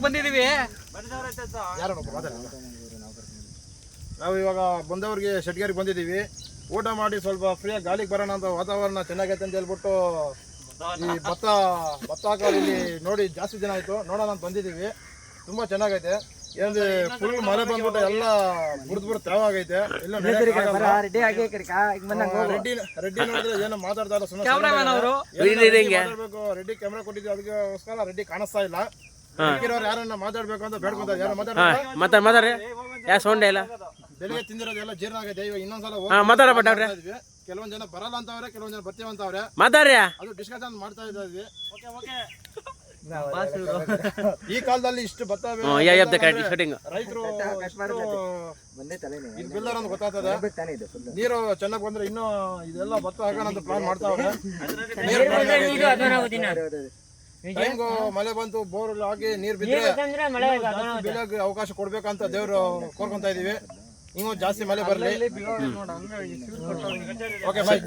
ಬಂದಿದೀವಿ. ನಾವು ಇವಾಗ ಬಂದವ್ರಿಗೆ ಶೆಟ್ಗೇರಿಗೆ ಬಂದಿದ್ದೀವಿ. ಊಟ ಮಾಡಿ ಸ್ವಲ್ಪ ಫ್ರೀಯಾಗಿ ಗಾಳಿಗೆ ಬರೋಣ ಅಂತ, ವಾತಾವರಣ ಚೆನ್ನಾಗೈತೆ ಅಂತ ಹೇಳ್ಬಿಟ್ಟು ಈ ಭತ್ತ ಹಾಕೋರು ಇಲ್ಲಿ ನೋಡಿ ಜಾಸ್ತಿ ಜನ ಆಯಿತು, ನೋಡೋಣ ಅಂತ ಬಂದಿದ್ದೀವಿ. ತುಂಬ ಚೆನ್ನಾಗೈತೆ. ಏನಂದ್ರೆ ಫುಲ್ ಮಳೆ ಬಂದ್ಬಿಟ್ಟು ಎಲ್ಲ ಬುರ್ದು ತೆವಾಗೈತೆ. ಇಲ್ಲ ರೆಡ್ಡಿ ನೋಡಿದ್ರೆ ಏನೋ ಮಾತಾಡ್ತಾರ, ರೆಡ್ಡಿ ಕ್ಯಾಮ್ರಾ ಕೊಟ್ಟಿದ್ವಿ, ಅದಕ್ಕೋಸ್ಕರ ರೆಡ್ಡಿ ಕಾಣಿಸ್ತಾ ಇಲ್ಲ. ಯಾರನ್ನ ಮಾತಾಡ್ಬೇಕು ಅಂತ ಬೇಡ್ಕೊಂತಾರೆ. ಯಾರು ಬೆಳಿಗ್ಗೆ ತಿಂದಿರೋದೆಲ್ಲ ಜೀರ್ಣ ಆಗೈತೆ. ಇವಾಗ ಇನ್ನೊಂದ್ಸಲ ಕೆಲವೊಂದ್ ಜನ ಬರಲ್ಲ ಅಂತವ್ರೆ, ಕೆಲವೊಂದ್ ಜನ ಬರ್ತೀವಿ ಅಂತವ್ರೆ. ಅದು ಡಿಸ್ಕಷನ್ ಮಾಡ್ತಾ ಇದ್ದೀವಿ. ಈ ಕಾಲದಲ್ಲಿ ಇಷ್ಟು ಭತ್ತ ರೈತರು ಬಿಲ್ಲರ್ ಅಂತ ಗೊತ್ತಾಗ್ತದೆ. ನೀರು ಚೆನ್ನಾಗಿ ಬಂದ್ರೆ ಇನ್ನೂ ಇದೆಲ್ಲ ಭತ್ತ ಹಾಕೋಣ ಅಂತ ಪ್ಲಾನ್ ಮಾಡ್ತಾವ್ರೆ. ಟೈಮ್ಗೂ ಮಳೆ ಬಂತು, ಬೋರ್ ಆಗಿ ನೀರು ಬಿದ್ದರೆ ಬೆಳೆಗೆ ಅವಕಾಶ ಕೊಡ್ಬೇಕಂತ ದೇವ್ರು ಕೋರ್ಕೊಂತ ಇದೀವಿ. ಇನ್ನೂ ಜಾಸ್ತಿ ಮಳೆ ಬರಲಿ. ಓಕೆ ಬಾಯ್.